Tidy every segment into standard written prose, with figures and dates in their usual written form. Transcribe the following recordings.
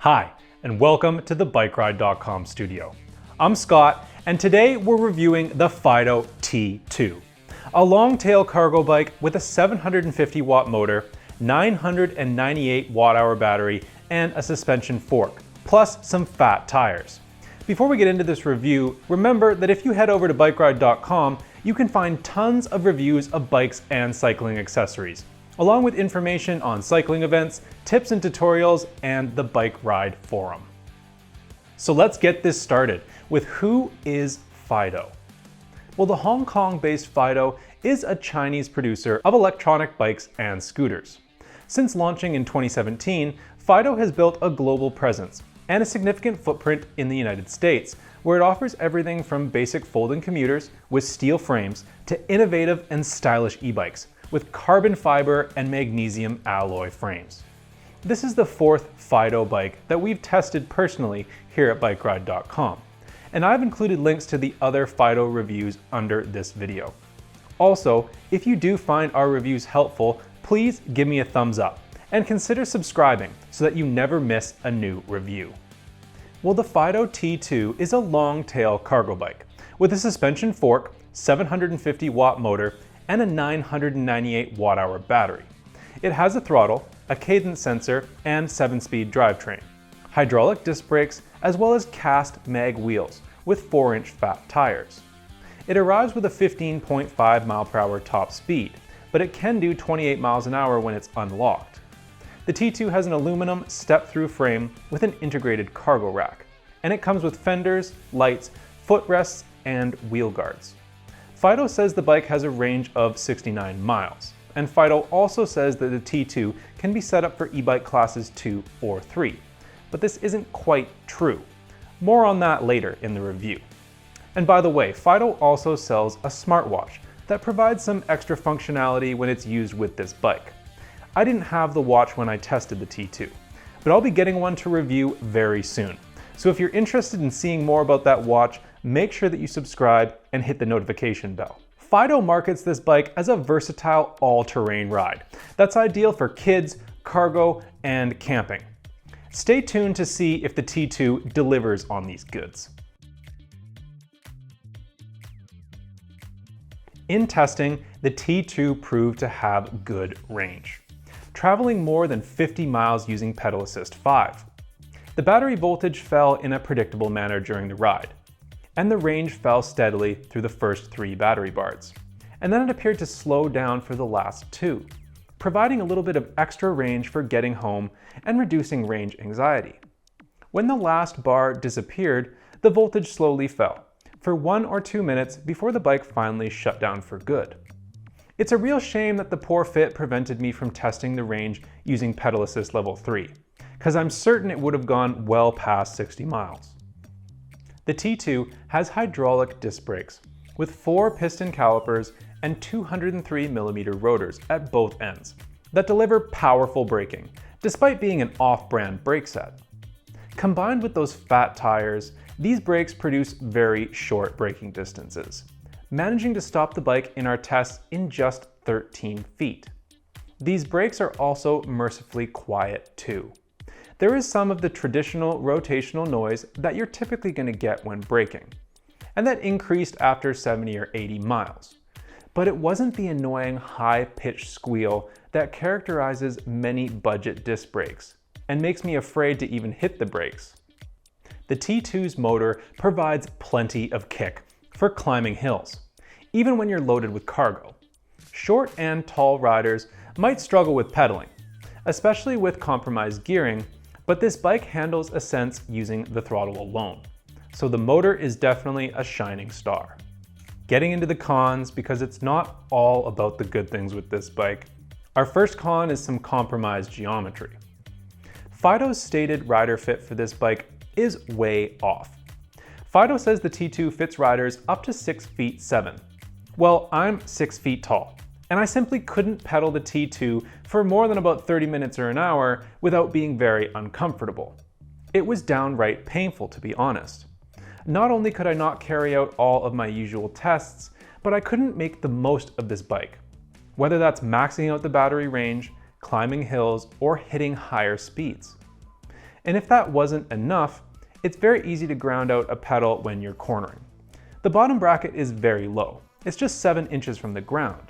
Hi, and welcome to the BikeRide.com studio. I'm Scott, and today we're reviewing the Fiido T2, a long-tail cargo bike with a 750 watt motor, 998 watt-hour battery, and a suspension fork, plus some fat tires. Before we get into this review, remember that if you head over to BikeRide.com, you can find tons of reviews of bikes and cycling accessories, along with information on cycling events, tips and tutorials, and the Bike Ride forum. So let's get this started with who is Fiido. Well, the Hong Kong-based Fiido is a Chinese producer of electronic bikes and scooters. Since launching in 2017, Fiido has built a global presence and a significant footprint in the United States, where it offers everything from basic folding commuters with steel frames to innovative and stylish e-bikes with carbon fiber and magnesium alloy frames. This is the fourth Fiido bike that we've tested personally here at BikeRide.com, and I've included links to the other Fiido reviews under this video. Also, if you do find our reviews helpful, please give me a thumbs up and consider subscribing so that you never miss a new review. Well, the Fiido T2 is a long-tail cargo bike with a suspension fork, 750 watt motor, and a 998 watt-hour battery. It has a throttle, a cadence sensor, and 7-speed drivetrain, hydraulic disc brakes, as well as cast mag wheels with 4-inch fat tires. It arrives with a 15.5 mile/hour top speed, but it can do 28 miles an hour when it's unlocked. The T2 has an aluminum step-through frame with an integrated cargo rack, and it comes with fenders, lights, footrests, and wheel guards. Fiido says the bike has a range of 69 miles, and Fiido also says that the T2 can be set up for e-bike classes 2 or 3, but this isn't quite true. More on that later in the review. And by the way, Fiido also sells a smartwatch that provides some extra functionality when it's used with this bike. I didn't have the watch when I tested the T2, but I'll be getting one to review very soon. So if you're interested in seeing more about that watch, make sure that you subscribe and hit the notification bell. Fiido markets this bike as a versatile all-terrain ride that's ideal for kids, cargo, and camping. Stay tuned to see if the T2 delivers on these goods. In testing, the T2 proved to have good range, traveling more than 50 miles using pedal assist 5. The battery voltage fell in a predictable manner during the ride, and the range fell steadily through the first 3 battery bars. And then it appeared to slow down for the last 2, providing a little bit of extra range for getting home and reducing range anxiety. When the last bar disappeared, the voltage slowly fell for 1 or 2 minutes before the bike finally shut down for good. It's a real shame that the poor fit prevented me from testing the range using pedal assist level 3, because I'm certain it would have gone well past 60 miles. The T2 has hydraulic disc brakes with 4 piston calipers and 203mm rotors at both ends that deliver powerful braking, despite being an off-brand brake set. Combined with those fat tires, these brakes produce very short braking distances, managing to stop the bike in our tests in just 13 feet. These brakes are also mercifully quiet too. There is some of the traditional rotational noise that you're typically going to get when braking, and that increased after 70 or 80 miles. But it wasn't the annoying high-pitched squeal that characterizes many budget disc brakes and makes me afraid to even hit the brakes. The T2's motor provides plenty of kick for climbing hills, even when you're loaded with cargo. Short and tall riders might struggle with pedaling, especially with compromised gearing, but this bike handles ascents using the throttle alone, so the motor is definitely a shining star. Getting into the cons, because it's not all about the good things with this bike. Our first con is some compromised geometry. Fiido's stated rider fit for this bike is way off. Fiido says the T2 fits riders up to 6 feet 7. Well, I'm 6 feet tall, and I simply couldn't pedal the T2 for more than about 30 minutes or an hour without being very uncomfortable. It was downright painful, to be honest. Not only could I not carry out all of my usual tests, but I couldn't make the most of this bike, whether that's maxing out the battery range, climbing hills, or hitting higher speeds. And if that wasn't enough, it's very easy to ground out a pedal when you're cornering. The bottom bracket is very low. It's just 7 inches from the ground.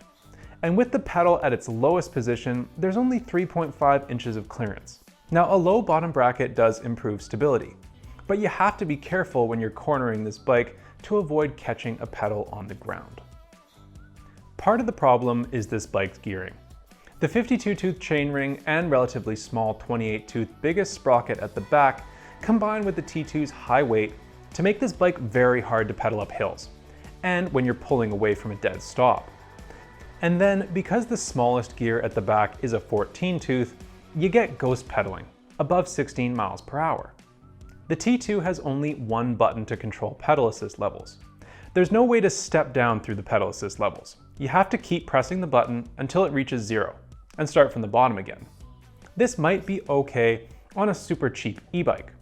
And with the pedal at its lowest position, there's only 3.5 inches of clearance. Now, a low bottom bracket does improve stability, but you have to be careful when you're cornering this bike to avoid catching a pedal on the ground. Part of the problem is this bike's gearing. The 52-tooth chainring and relatively small 28-tooth biggest sprocket at the back combine with the T2's high weight to make this bike very hard to pedal up hills, and when you're pulling away from a dead stop. And then, because the smallest gear at the back is a 14-tooth, you get ghost pedaling, above 16 miles per hour. The T2 has only one button to control pedal assist levels. There's no way to step down through the pedal assist levels. You have to keep pressing the button until it reaches 0, and start from the bottom again. This might be okay on a super cheap e-bike,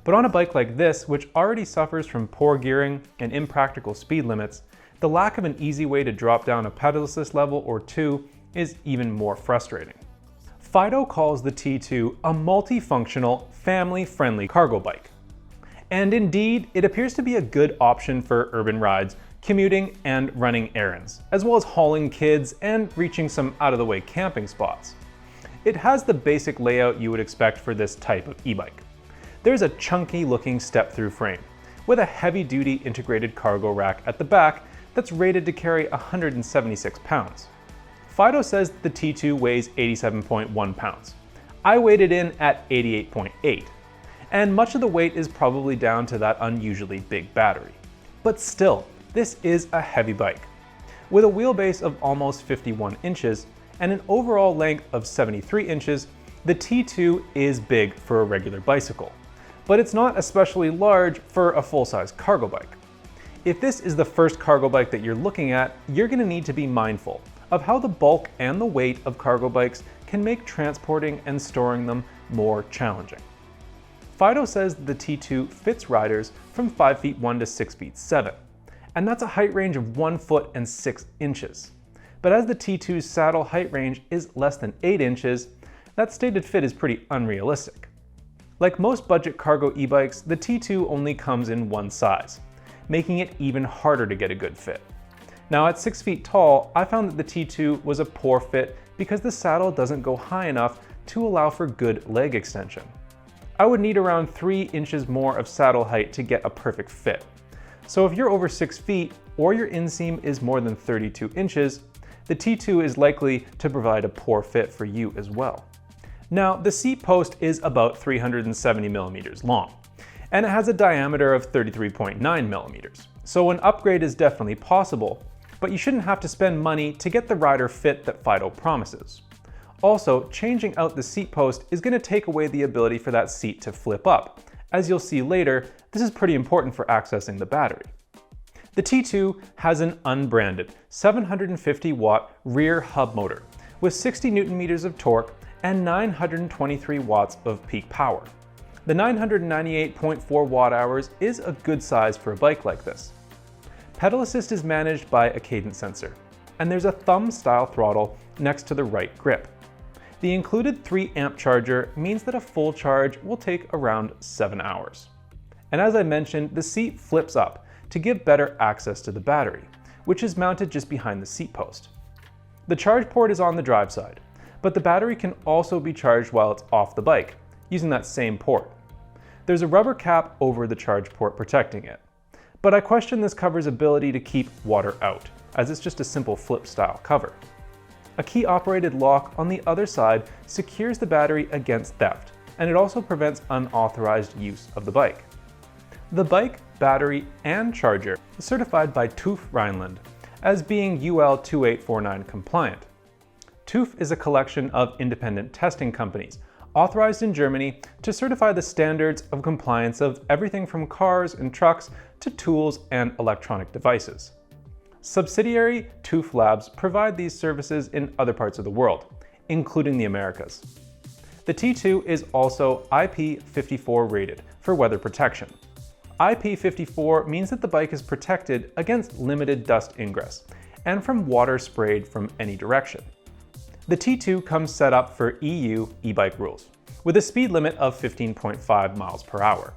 but on a bike like this, which already suffers from poor gearing and impractical speed limits, the lack of an easy way to drop down a pedal assist level or two is even more frustrating. Fiido calls the T2 a multifunctional, family-friendly cargo bike. And indeed, it appears to be a good option for urban rides, commuting, and running errands, as well as hauling kids and reaching some out-of-the-way camping spots. It has the basic layout you would expect for this type of e-bike. There's a chunky-looking step-through frame, with a heavy-duty integrated cargo rack at the back that's rated to carry 176 pounds. Fiido says the T2 weighs 87.1 pounds. I weighed it in at 88.8, and much of the weight is probably down to that unusually big battery. But still, this is a heavy bike. With a wheelbase of almost 51 inches and an overall length of 73 inches, the T2 is big for a regular bicycle, but it's not especially large for a full-size cargo bike. If this is the first cargo bike that you're looking at, you're going to need to be mindful of how the bulk and the weight of cargo bikes can make transporting and storing them more challenging. Fiido says the T2 fits riders from 5 feet 1 to 6 feet 7, and that's a height range of 1 foot and 6 inches. But as the T2's saddle height range is less than 8 inches, that stated fit is pretty unrealistic. Like most budget cargo e-bikes, the T2 only comes in one size, making it even harder to get a good fit. Now at 6 feet tall, I found that the T2 was a poor fit because the saddle doesn't go high enough to allow for good leg extension. I would need around 3 inches more of saddle height to get a perfect fit. So if you're over 6 feet or your inseam is more than 32 inches, the T2 is likely to provide a poor fit for you as well. Now, the seat post is about 370 millimeters long, and it has a diameter of 33.9 millimeters. So an upgrade is definitely possible, but you shouldn't have to spend money to get the rider fit that Fiido promises. Also, changing out the seat post is going to take away the ability for that seat to flip up. As you'll see later, this is pretty important for accessing the battery. The T2 has an unbranded 750 watt rear hub motor with 60 Newton meters of torque and 923 watts of peak power. The 998.4 watt hours is a good size for a bike like this. Pedal assist is managed by a cadence sensor, and there's a thumb-style throttle next to the right grip. The included 3 amp charger means that a full charge will take around 7 hours. And as I mentioned, the seat flips up to give better access to the battery, which is mounted just behind the seat post. The charge port is on the drive side, but the battery can also be charged while it's off the bike, using that same port. There's a rubber cap over the charge port protecting it, but I question this cover's ability to keep water out, as it's just a simple flip style cover. A key operated lock on the other side secures the battery against theft, and it also prevents unauthorized use of the bike. The bike, battery, and charger is certified by TÜV Rheinland as being UL 2849 compliant. TÜV is a collection of independent testing companies authorized in Germany to certify the standards of compliance of everything from cars and trucks to tools and electronic devices. Subsidiary TÜV labs provide these services in other parts of the world, including the Americas. The T2 is also IP54 rated for weather protection. IP54 means that the bike is protected against limited dust ingress and from water sprayed from any direction. The T2 comes set up for EU e-bike rules, with a speed limit of 15.5 miles per hour.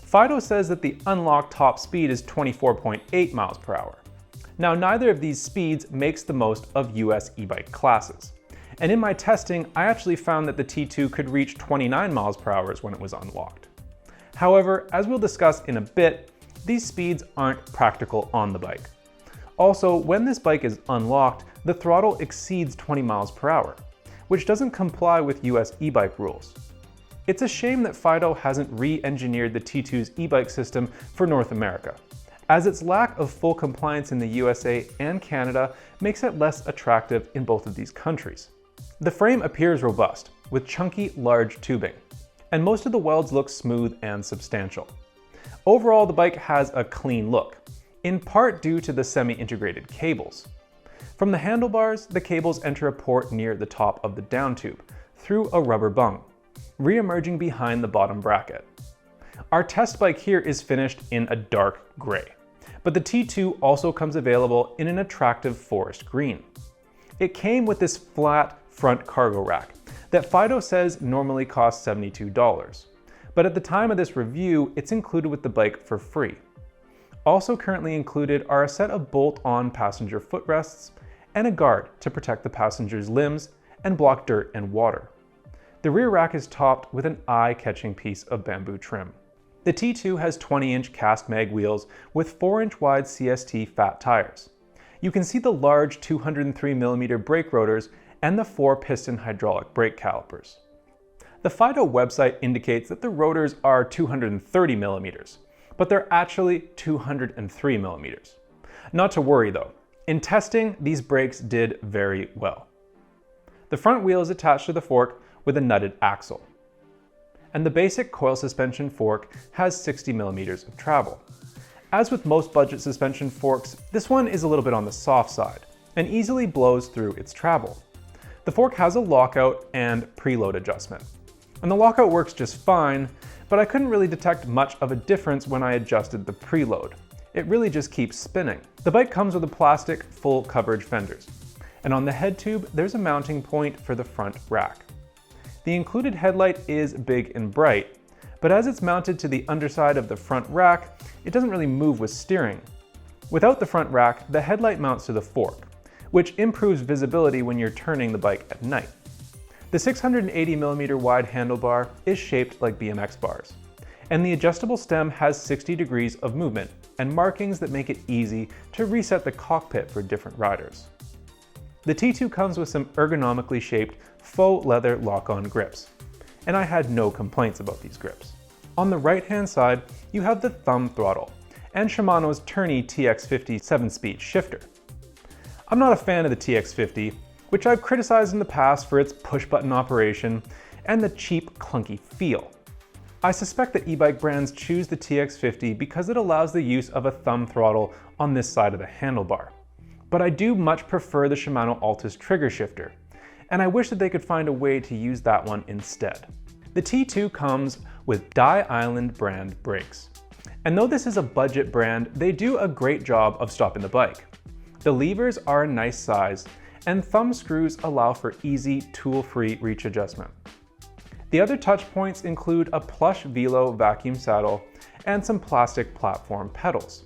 Fiido says that the unlocked top speed is 24.8 miles per hour. Now, neither of these speeds makes the most of US e-bike classes. And in my testing, I actually found that the T2 could reach 29 miles per hour when it was unlocked. However, as we'll discuss in a bit, these speeds aren't practical on the bike. Also, when this bike is unlocked, the throttle exceeds 20 miles per hour, which doesn't comply with US e-bike rules. It's a shame that Fiido hasn't re-engineered the T2's e-bike system for North America, as its lack of full compliance in the USA and Canada makes it less attractive in both of these countries. The frame appears robust, with chunky, large tubing, and most of the welds look smooth and substantial. Overall, the bike has a clean look, in part due to the semi-integrated cables. From the handlebars, the cables enter a port near the top of the down tube, through a rubber bung, re-emerging behind the bottom bracket. Our test bike here is finished in a dark gray, but the T2 also comes available in an attractive forest green. It came with this flat front cargo rack that Fiido says normally costs $72, but at the time of this review, it's included with the bike for free. Also currently included are a set of bolt-on passenger footrests and a guard to protect the passenger's limbs and block dirt and water. The rear rack is topped with an eye-catching piece of bamboo trim. The T2 has 20-inch cast mag wheels with 4-inch wide CST fat tires. You can see the large 203mm brake rotors and the 4-piston hydraulic brake calipers. The Fiido website indicates that the rotors are 230mm, but they're actually 203mm. Not to worry though, in testing, these brakes did very well. The front wheel is attached to the fork with a nutted axle. And the basic coil suspension fork has 60mm of travel. As with most budget suspension forks, this one is a little bit on the soft side and easily blows through its travel. The fork has a lockout and preload adjustment. And the lockout works just fine, but I couldn't really detect much of a difference when I adjusted the preload. It really just keeps spinning. The bike comes with a plastic full coverage fenders, and on the head tube, there's a mounting point for the front rack. The included headlight is big and bright, but as it's mounted to the underside of the front rack, it doesn't really move with steering. Without the front rack, the headlight mounts to the fork, which improves visibility when you're turning the bike at night. The 680mm wide handlebar is shaped like BMX bars, and the adjustable stem has 60 degrees of movement and markings that make it easy to reset the cockpit for different riders. The T2 comes with some ergonomically shaped faux leather lock-on grips, and I had no complaints about these grips. On the right-hand side, you have the thumb throttle and Shimano's Tourney TX50 7-speed shifter. I'm not a fan of the TX50, which I've criticized in the past for its push-button operation and the cheap, clunky feel. I suspect that e-bike brands choose the TX50 because it allows the use of a thumb throttle on this side of the handlebar. But I do much prefer the Shimano Altus trigger shifter, and I wish that they could find a way to use that one instead. The T2 comes with Dye Island brand brakes. And though this is a budget brand, they do a great job of stopping the bike. The levers are a nice size, and thumb screws allow for easy, tool-free reach adjustment. The other touch points include a plush Velo vacuum saddle and some plastic platform pedals.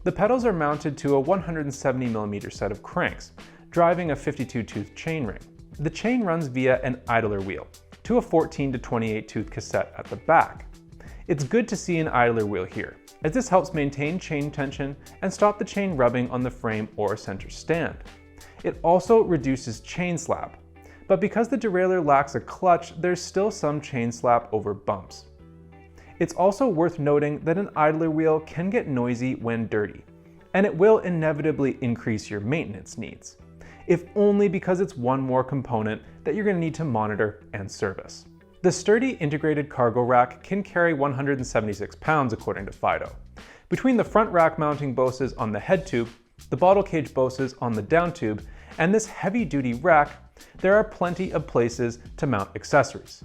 The pedals are mounted to a 170mm set of cranks, driving a 52-tooth chainring. The chain runs via an idler wheel to a 14 to 28-tooth cassette at the back. It's good to see an idler wheel here, as this helps maintain chain tension and stop the chain rubbing on the frame or center stand. It also reduces chain slap, but because the derailleur lacks a clutch, there's still some chain slap over bumps. It's also worth noting that an idler wheel can get noisy when dirty, and it will inevitably increase your maintenance needs, if only because it's one more component that you're going to need to monitor and service. The sturdy integrated cargo rack can carry 176 pounds according to Fiido. Between the front rack mounting bosses on the head tube, the bottle cage bosses on the down tube, and this heavy-duty rack, there are plenty of places to mount accessories.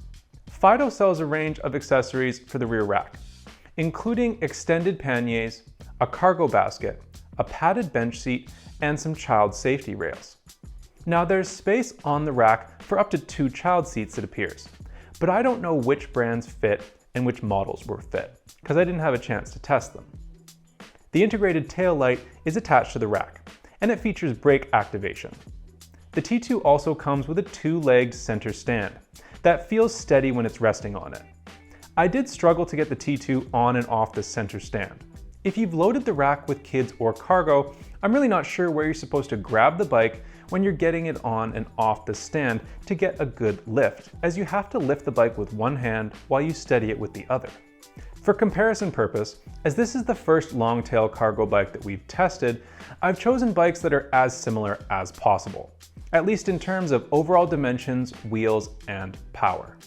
Fiido sells a range of accessories for the rear rack, including extended panniers, a cargo basket, a padded bench seat, and some child safety rails. Now there's space on the rack for up to 2 child seats, it appears, but I don't know which brands fit and which models were fit, because I didn't have a chance to test them. The integrated tail light is attached to the rack, and it features brake activation. The T2 also comes with a two-legged center stand that feels steady when it's resting on it. I did struggle to get the T2 on and off the center stand. If you've loaded the rack with kids or cargo, I'm really not sure where you're supposed to grab the bike when you're getting it on and off the stand to get a good lift, as you have to lift the bike with one hand while you steady it with the other. For comparison purpose, as this is the first Longtail cargo bike that we've tested, I've chosen bikes that are as similar as possible, at least in terms of overall dimensions, wheels, and power.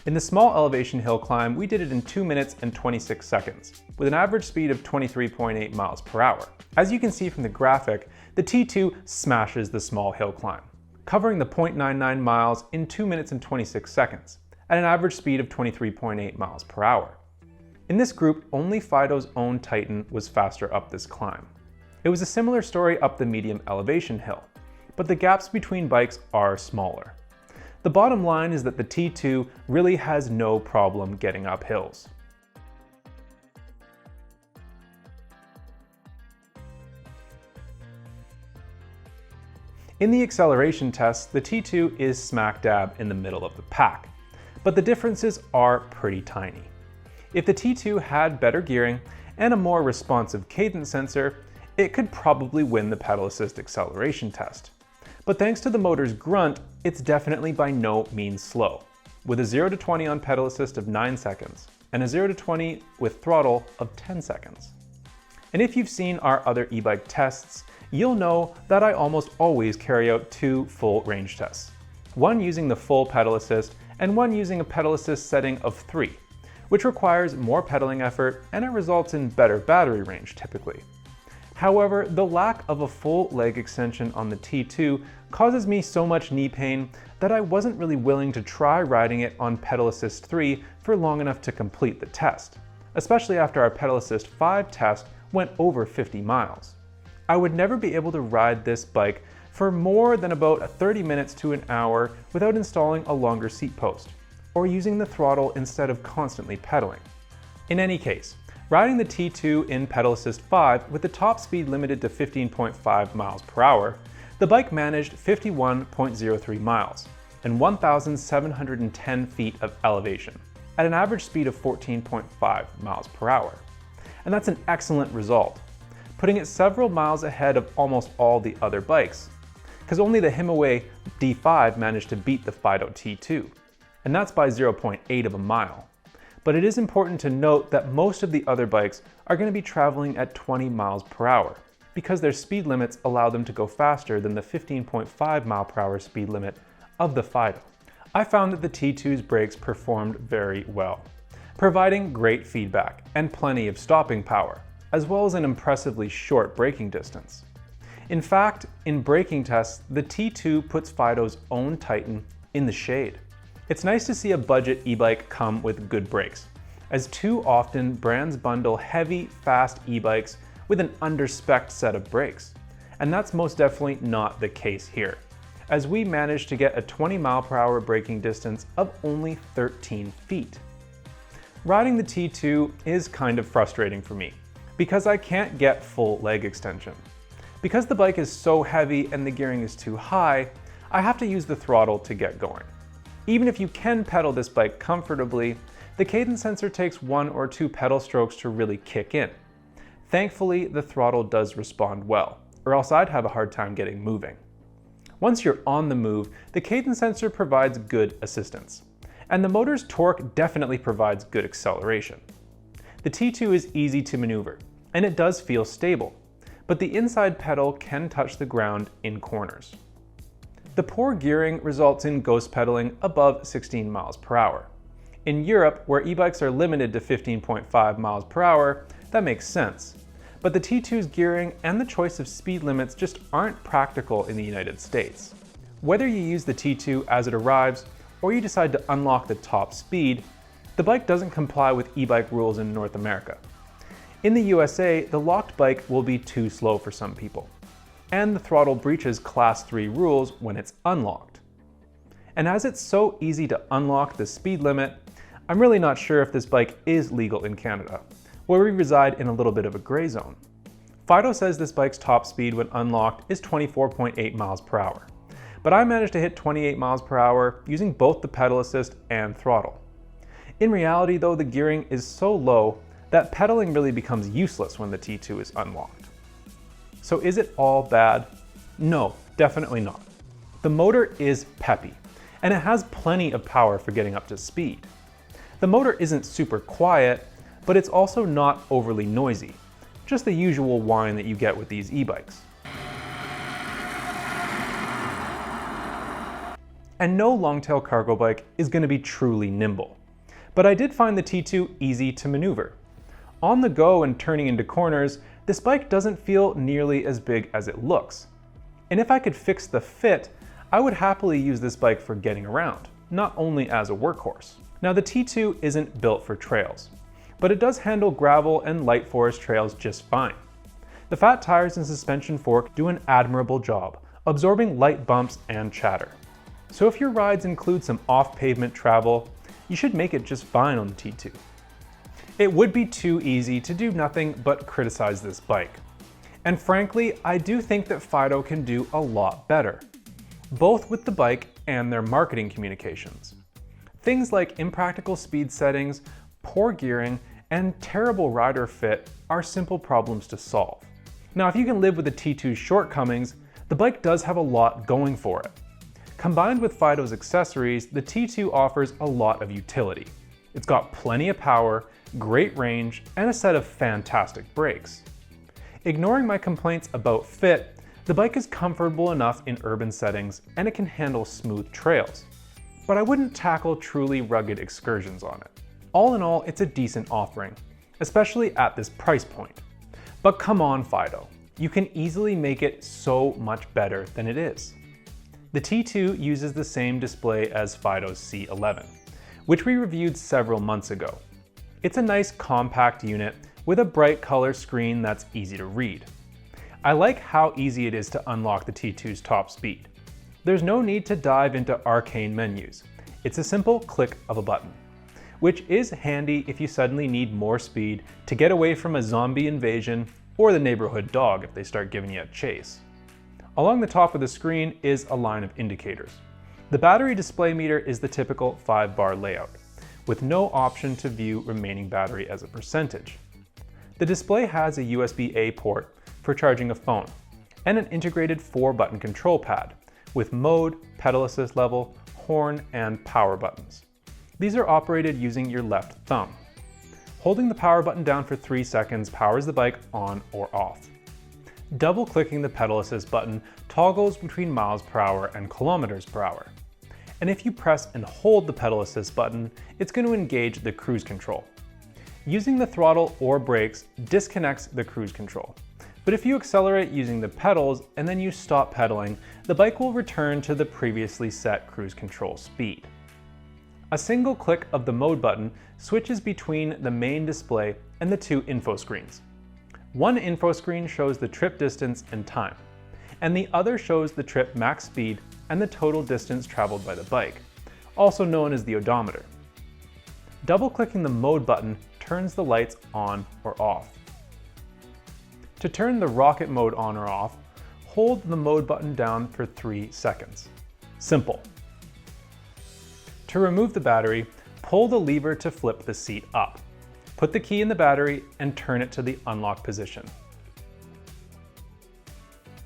In the small elevation hill climb, we did it in 2 minutes and 26 seconds, with an average speed of 23.8 miles per hour. As you can see from the graphic, the T2 smashes the small hill climb, covering the 0.99 miles in 2 minutes and 26 seconds, at an average speed of 23.8 miles per hour. In this group, only Fiido's own Titan was faster up this climb. It was a similar story up the medium elevation hill, but the gaps between bikes are smaller. The bottom line is that the T2 really has no problem getting up hills. In the acceleration tests, the T2 is smack dab in the middle of the pack, but the differences are pretty tiny. If the T2 had better gearing and a more responsive cadence sensor, it could probably win the pedal assist acceleration test. But thanks to the motor's grunt, it's definitely by no means slow, with a 0 to 20 on pedal assist of 9 seconds and a 0 to 20 with throttle of 10 seconds. And if you've seen our other e-bike tests, you'll know that I almost always carry out 2 full range tests, one using the full pedal assist and one using a pedal assist setting of 3, which requires more pedaling effort and it results in better battery range typically. However, the lack of a full leg extension on the T2 causes me so much knee pain that I wasn't really willing to try riding it on pedal assist 3 for long enough to complete the test, especially after our pedal assist 5 test went over 50 miles. I would never be able to ride this bike for more than about 30 minutes to an hour without installing a longer seat post, or using the throttle instead of constantly pedaling. In any case, riding the T2 in pedal assist 5 with the top speed limited to 15.5 miles per hour, the bike managed 51.03 miles and 1,710 feet of elevation at an average speed of 14.5 miles per hour. And that's an excellent result, putting it several miles ahead of almost all the other bikes, because only the Himaway D5 managed to beat the Fiido T2, and that's by 0.8 of a mile. But it is important to note that most of the other bikes are going to be traveling at 20 miles per hour because their speed limits allow them to go faster than the 15.5 mile per hour speed limit of the Fiido. I found that the T2's brakes performed very well, providing great feedback and plenty of stopping power, as well as an impressively short braking distance. In fact, in braking tests, the T2 puts Fiido's own Titan in the shade. It's nice to see a budget e-bike come with good brakes, as too often brands bundle heavy, fast e-bikes with an underspec'd set of brakes. And that's most definitely not the case here, as we managed to get a 20 mile per hour braking distance of only 13 feet. Riding the T2 is kind of frustrating for me, because I can't get full leg extension. Because the bike is so heavy and the gearing is too high, I have to use the throttle to get going. Even if you can pedal this bike comfortably, the cadence sensor takes 1 or 2 pedal strokes to really kick in. Thankfully, the throttle does respond well, or else I'd have a hard time getting moving. Once you're on the move, the cadence sensor provides good assistance, and the motor's torque definitely provides good acceleration. The T2 is easy to maneuver, and it does feel stable, but the inside pedal can touch the ground in corners. The poor gearing results in ghost pedaling above 16 miles per hour. In Europe, where e-bikes are limited to 15.5 miles per hour, that makes sense. But the T2's gearing and the choice of speed limits just aren't practical in the United States. Whether you use the T2 as it arrives, or you decide to unlock the top speed, the bike doesn't comply with e-bike rules in North America. In the USA, the locked bike will be too slow for some people. and the throttle breaches Class 3 rules when it's unlocked. And as it's so easy to unlock the speed limit, I'm really not sure if this bike is legal in Canada, where we reside in a little bit of a gray zone. Fiido says this bike's top speed when unlocked is 24.8 miles per hour, but I managed to hit 28 miles per hour using both the pedal assist and throttle. In reality though, the gearing is so low that pedaling really becomes useless when the T2 is unlocked. So is it all bad? No, definitely not. The motor is peppy, and it has plenty of power for getting up to speed. The motor isn't super quiet, but it's also not overly noisy, just the usual whine that you get with these e-bikes. And no Longtail cargo bike is going to be truly nimble, but I did find the T2 easy to maneuver. On the go and turning into corners, this bike doesn't feel nearly as big as it looks. And if I could fix the fit, I would happily use this bike for getting around, not only as a workhorse. Now the T2 isn't built for trails, but it does handle gravel and light forest trails just fine. The fat tires and suspension fork do an admirable job, absorbing light bumps and chatter. So if your rides include some off-pavement travel, you should make it just fine on the T2. It would be too easy to do nothing but criticize this bike. And frankly, I do think that Fiido can do a lot better, both with the bike and their marketing communications. Things like impractical speed settings, poor gearing, and terrible rider fit are simple problems to solve. Now, if you can live with the T2's shortcomings, the bike does have a lot going for it. Combined with Fiido's accessories, the T2 offers a lot of utility. It's got plenty of power, great range, and a set of fantastic brakes. Ignoring my complaints about fit, the bike is comfortable enough in urban settings and it can handle smooth trails. But I wouldn't tackle truly rugged excursions on it. All in all, it's a decent offering, especially at this price point. But come on, Fiido, you can easily make it so much better than it is. The T2 uses the same display as Fiido's C11, which we reviewed several months ago. It's a nice compact unit with a bright color screen that's easy to read. I like how easy it is to unlock the T2's top speed. There's no need to dive into arcane menus. It's a simple click of a button, which is handy if you suddenly need more speed to get away from a zombie invasion or the neighborhood dog if they start giving you a chase. Along the top of the screen is a line of indicators. The battery display meter is the typical 5-bar layout, with no option to view remaining battery as a percentage. The display has a USB-A port for charging a phone, and an integrated 4-button control pad, with mode, pedal assist level, horn, and power buttons. These are operated using your left thumb. Holding the power button down for 3 seconds powers the bike on or off. Double-clicking the pedal assist button toggles between miles per hour and kilometers per hour. And if you press and hold the pedal assist button, it's going to engage the cruise control. Using the throttle or brakes disconnects the cruise control. But if you accelerate using the pedals and then you stop pedaling, the bike will return to the previously set cruise control speed. A single click of the mode button switches between the main display and the 2 info screens. One info screen shows the trip distance and time, and the other shows the trip max speed and the total distance traveled by the bike, also known as the odometer. Double-clicking the mode button turns the lights on or off. To turn the rocket mode on or off, hold the mode button down for 3 seconds. Simple. To remove the battery, pull the lever to flip the seat up. Put the key in the battery and turn it to the unlock position.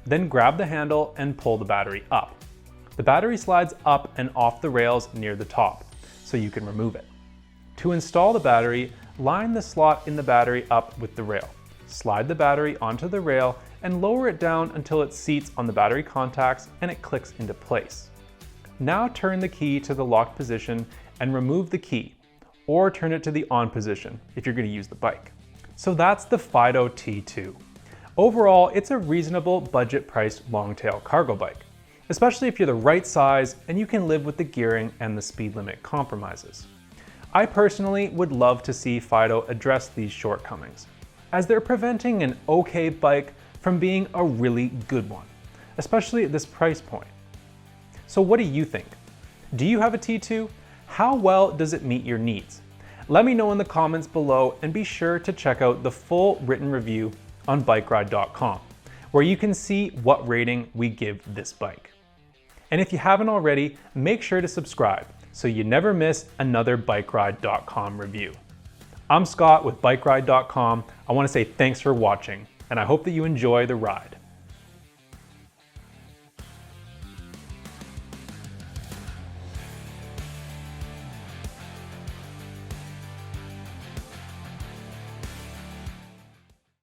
Then grab the handle and pull the battery up. The battery slides up and off the rails near the top, so you can remove it. To install the battery, line the slot in the battery up with the rail. Slide the battery onto the rail and lower it down until it seats on the battery contacts and it clicks into place. Now turn the key to the locked position and remove the key, or turn it to the on position if you're going to use the bike. So that's the Fiido T2. Overall, it's a reasonable budget-priced Longtail cargo bike, especially if you're the right size and you can live with the gearing and the speed limit compromises. I personally would love to see Fiido address these shortcomings, as they're preventing an okay bike from being a really good one. especially at this price point. So what do you think? Do you have a T2? How well does it meet your needs? Let me know in the comments below, and be sure to check out the full written review on bikeride.com, where you can see what rating we give this bike. And if you haven't already, make sure to subscribe so you never miss another bikeride.com review. I'm Scott with bikeride.com. I want to say thanks for watching, and I hope that you enjoy the ride.